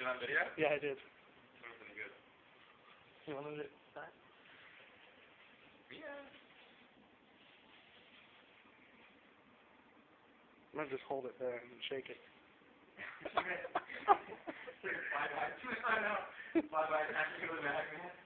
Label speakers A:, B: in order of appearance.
A: get it on video?
B: Yeah, I did.
A: Something good.
B: You wanted it back?
A: Yeah.
B: I'm gonna just hold it there and shake it.
A: Bye-bye. I know. Bye-bye. Thank you for that, man.